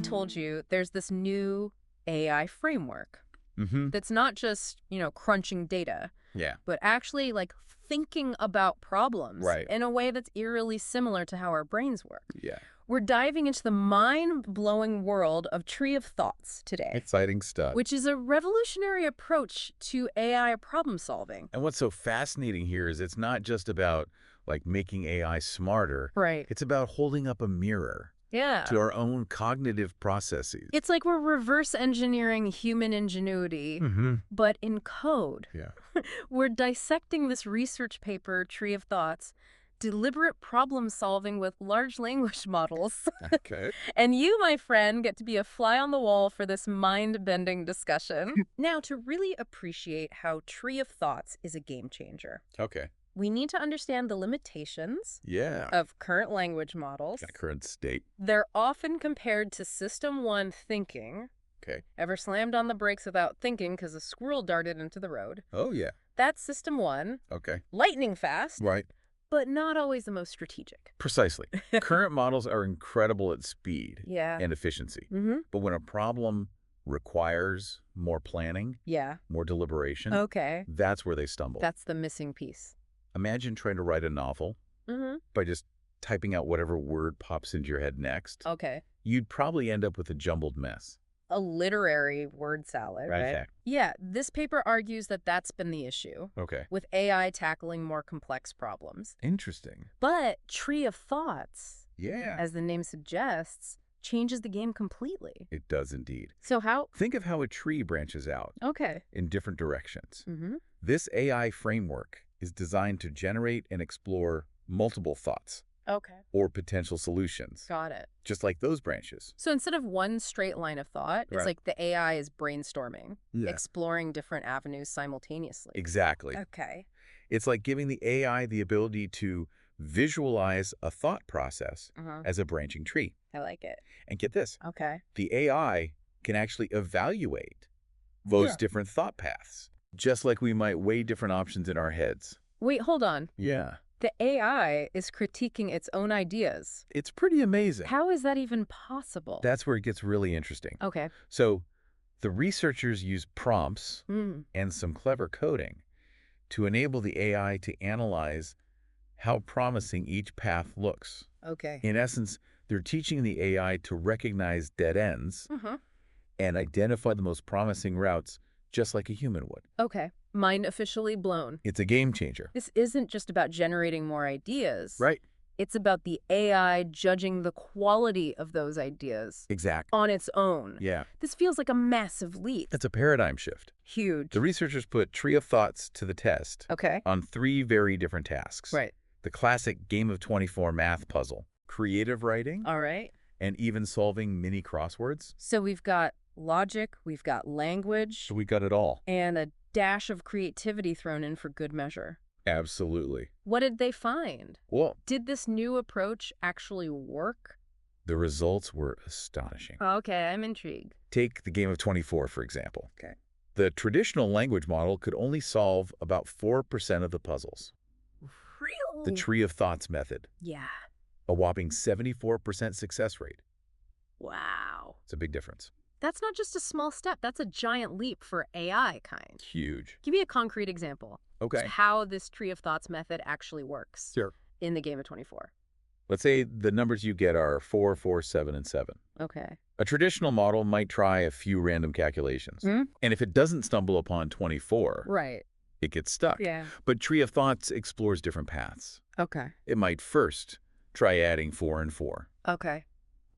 told you there's this new AI framework that's not just, crunching data, Yeah. but actually like thinking about problems Right. in a way that's eerily similar to how our brains work. Yeah. We're diving into the mind-blowing world of tree of thoughts today, Exciting stuff. which is a revolutionary approach to AI problem solving. And what's so fascinating here is it's not just about like making AI smarter. Right. It's about holding up a mirror Yeah. to our own cognitive processes. It's like we're reverse engineering human ingenuity, but in code. Yeah. We're dissecting this research paper, Tree of Thoughts, deliberate problem solving with large language models. Okay. And you, my friend, get to be a fly on the wall for this mind-bending discussion. Now, to really appreciate how Tree of Thoughts is a game changer, Okay. we need to understand the limitations Yeah. of current language models. Kind of current state. They're often compared to System 1 thinking. Okay. Ever slammed on the brakes without thinking because a squirrel darted into the road? Oh, yeah. That's System 1. Okay. Lightning fast, Right. but not always the most strategic. Precisely. Current models are incredible at speed Yeah. and efficiency. Mm-hmm. But when a problem requires more planning, Yeah. more deliberation, Okay. that's where they stumble. That's the missing piece. Imagine trying to write a novel Mm-hmm. by just typing out whatever word pops into your head next. Okay. You'd probably end up with a jumbled mess. A literary word salad, right? Fact. Yeah, this paper argues that that's been the issue, Okay. with AI tackling more complex problems. Interesting. But Tree of Thoughts, Yeah. as the name suggests, changes the game completely. It does indeed. So how? Think of how a tree branches out Okay. in different directions. Mm-hmm. This AI framework is designed to generate and explore multiple thoughts Okay. or potential solutions, Got it. just like those branches. So instead of one straight line of thought, it's Right. like the AI is brainstorming, Yeah. exploring different avenues simultaneously. Exactly. Okay. It's like giving the AI the ability to visualize a thought process Uh-huh. as a branching tree. I like it. And get this, Okay. the AI can actually evaluate those Yeah. different thought paths, just like we might weigh different options in our heads. Wait, hold on. Yeah. The AI is critiquing its own ideas. It's pretty amazing. How is that even possible? That's where it gets really interesting. Okay. So the researchers use prompts Mm. and some clever coding to enable the AI to analyze how promising each path looks. Okay. In essence, they're teaching the AI to recognize dead ends Mm-hmm. and identify the most promising routes just like a human would. Okay. Mind officially blown. It's a game changer. This isn't just about generating more ideas. Right. It's about the AI judging the quality of those ideas Exactly. on its own. Yeah. This feels like a massive leap. It's a paradigm shift. Huge. The researchers put Tree of Thoughts to the test Okay. on 3 very different tasks. Right. The classic game of 24 math puzzle, creative writing, All right. and even solving mini crosswords. So we've got logic, we've got language, So we got it all. and a dash of creativity thrown in for good measure. Absolutely. What did they find? Well, Did this new approach actually work? the results were astonishing. Okay, I'm intrigued. Take the game of 24, for example. Okay. The traditional language model could only solve about 4% of the puzzles. Really? The Tree of Thoughts method, Yeah. a whopping 74% success rate. Wow. It's a big difference. That's not just a small step. That's a giant leap for AI kind. Huge. Give me a concrete example Okay. of how this Tree of Thoughts method actually works Sure. in the game of 24. Let's say the numbers you get are 4, 4, 7, and 7. Okay. A traditional model might try a few random calculations. Hmm? And if it doesn't stumble upon 24, Right. it gets stuck. Yeah. But Tree of Thoughts explores different paths. Okay. It might first try adding 4 and 4, Okay.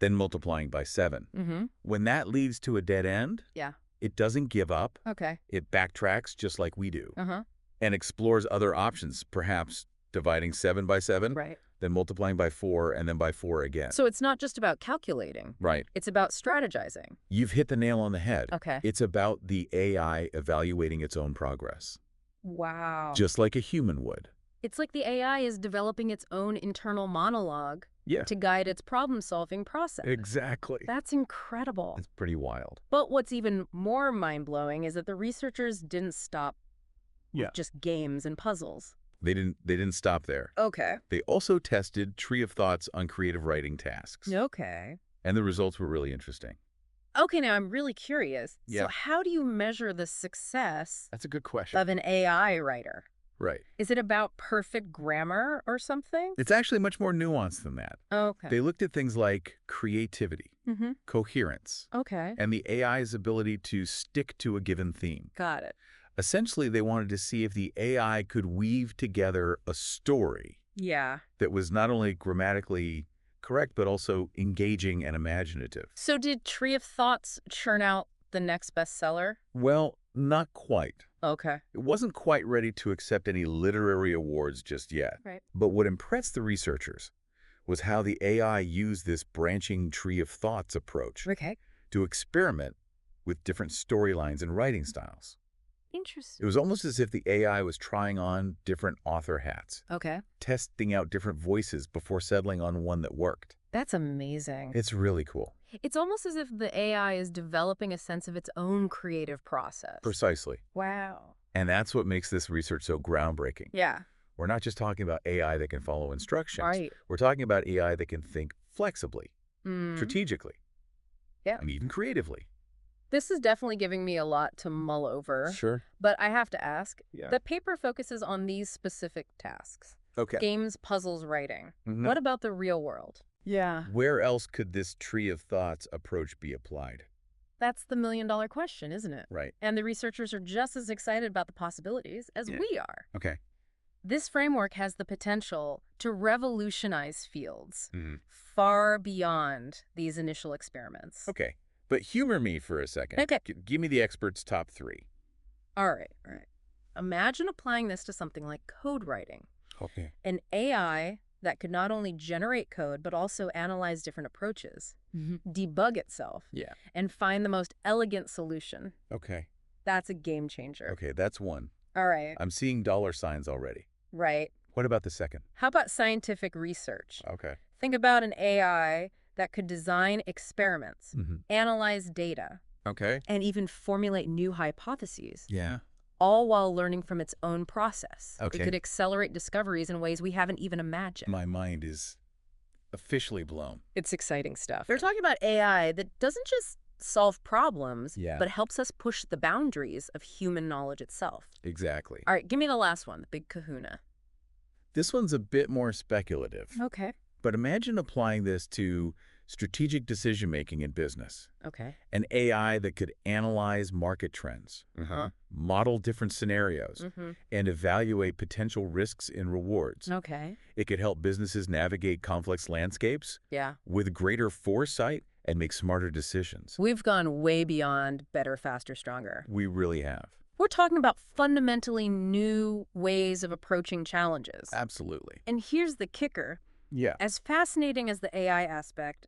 then multiplying by 7. Mm-hmm. When that leads to a dead end, Yeah. it doesn't give up. Okay. It backtracks just like we do Uh-huh. and explores other options, perhaps dividing 7 by 7, Right. then multiplying by 4, and then by 4 again. So it's not just about calculating. Right. It's about strategizing. You've hit the nail on the head. Okay. It's about the AI evaluating its own progress, Wow. just like a human would. It's like the AI is developing its own internal monologue Yeah, to guide its problem-solving process. exactly. That's incredible. It's pretty wild. But what's even more mind-blowing is that the researchers didn't stop with just games and puzzles. They didn't stop there. Okay. They also tested Tree of Thoughts on creative writing tasks. Okay. And the results were really interesting. Okay, now I'm really curious. So Yeah, how do you measure the success that's a good question. of an AI writer? Right. Is it about perfect grammar or something? It's actually much more nuanced than that. Okay. They looked at things like creativity, Mm-hmm. coherence, Okay. and the AI's ability to stick to a given theme. Got it. Essentially, they wanted to see if the AI could weave together a story Yeah. that was not only grammatically correct, but also engaging and imaginative. So did Tree of Thoughts churn out the next bestseller? Well, not quite. Okay. It wasn't quite ready to accept any literary awards just yet. Right. But what impressed the researchers was how the AI used this branching tree of thoughts approach Okay. to experiment with different storylines and writing styles. It Interesting. was almost as if the AI was trying on different author hats, Okay. testing out different voices before settling on one that worked. That's amazing. It's really cool. It's almost as if the AI is developing a sense of its own creative process. Precisely. Wow. And that's what makes this research so groundbreaking. Yeah. We're not just talking about AI that can follow instructions. Right. We're talking about AI that can think flexibly, Mm. strategically, Yeah. and even creatively. This is definitely giving me a lot to mull over. Sure. But I have to ask, Yeah. the paper focuses on these specific tasks. Okay. Games, puzzles, writing. Mhm. What about the real world? Yeah. Where else could this tree of thoughts approach be applied? That's the million-dollar question, isn't it? Right. And the researchers are just as excited about the possibilities as Yeah. we are. Okay. This framework has the potential to revolutionize fields Mhm. far beyond these initial experiments. Okay. But humor me for a second. Okay. Give me the expert's top three. All right. Imagine applying this to something like code writing. Okay. An AI that could not only generate code, but also analyze different approaches, debug itself, Yeah. and find the most elegant solution. Okay. That's a game changer. Okay, that's one. All right. I'm seeing dollar signs already. Right. What about the second? How about scientific research? Okay. Think about an AI that could design experiments, analyze data, Okay. and even formulate new hypotheses, Yeah. all while learning from its own process. Okay. It could accelerate discoveries in ways we haven't even imagined. My mind is officially blown. It's exciting stuff. They're talking about AI that doesn't just solve problems, Yeah. but helps us push the boundaries of human knowledge itself. Exactly. All right, give me the last one, the big kahuna. This one's a bit more speculative. Okay. But imagine applying this to strategic decision-making in business. Okay. An AI that could analyze market trends, model different scenarios, and evaluate potential risks and rewards. Okay. It could help businesses navigate complex landscapes Yeah. with greater foresight and make smarter decisions. We've gone way beyond better, faster, stronger. We really have. We're talking about fundamentally new ways of approaching challenges. Absolutely. And here's the kicker. Yeah. As fascinating as the AI aspect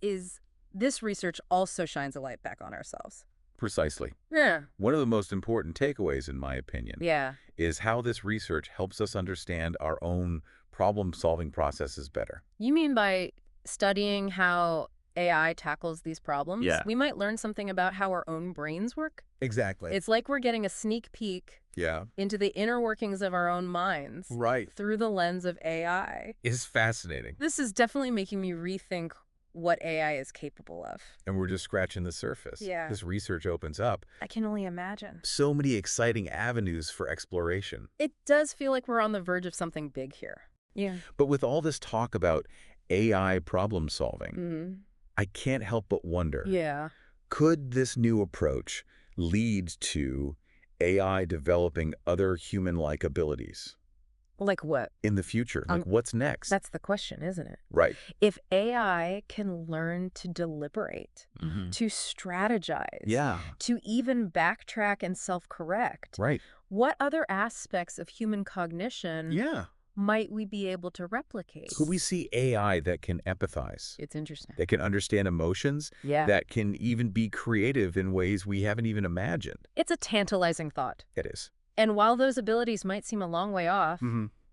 is, this research also shines a light back on ourselves. Precisely. Yeah. One of the most important takeaways, in my opinion, Yeah. is how this research helps us understand our own problem-solving processes better. You mean by studying how AI tackles these problems? Yeah. We might learn something about how our own brains work. Exactly. It's like we're getting a sneak peek Yeah. into the inner workings of our own minds Right. through the lens of AI. It's fascinating. This is definitely making me rethink what AI is capable of. And we're just scratching the surface. Yeah. This research opens up I can only imagine. so many exciting avenues for exploration. It does feel like we're on the verge of something big here. Yeah. But with all this talk about AI problem solving, I can't help but wonder, Yeah. could this new approach lead to AI developing other human-like abilities Like what? in the future? Like what's next? That's the question, isn't it? Right. If AI can learn to deliberate, to strategize, Yeah. to even backtrack and self-correct, Right. what other aspects of human cognition Yeah. might we be able to replicate? Could we see AI that can empathize, It's interesting. that can understand emotions, Yeah. that can even be creative in ways we haven't even imagined? It's a tantalizing thought. It is. And while those abilities might seem a long way off,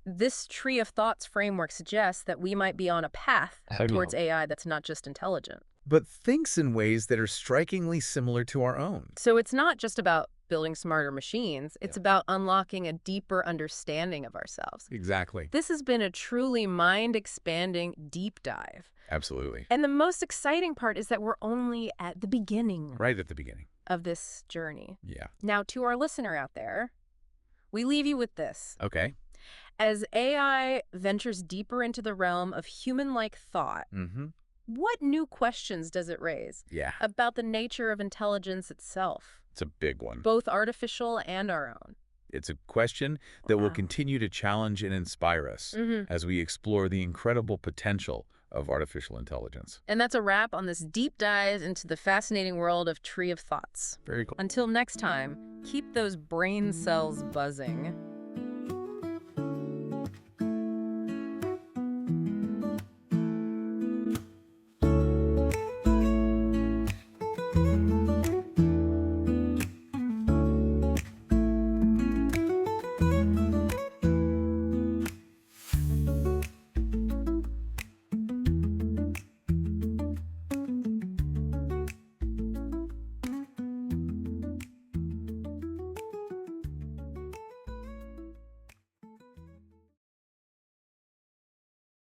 this tree of thoughts framework suggests that we might be on a path towards AI that's not just intelligent. But thinks in ways that are strikingly similar to our own. So it's not just about building smarter machines. It's about unlocking a deeper understanding of ourselves. Exactly. This has been a truly mind-expanding deep dive. Absolutely. And the most exciting part is that we're only at the beginning Right at the beginning. of this journey. Yeah. Now, to our listener out there, we leave you with this. Okay. As AI ventures deeper into the realm of human-like thought, what new questions does it raise Yeah. about the nature of intelligence itself, It's a big one. both artificial and our own? It's a question that will Wow. continue to challenge and inspire us as we explore the incredible potential of artificial intelligence. And that's a wrap on this deep dive into the fascinating world of Tree of Thoughts. Very cool. Until next time, keep those brain cells buzzing.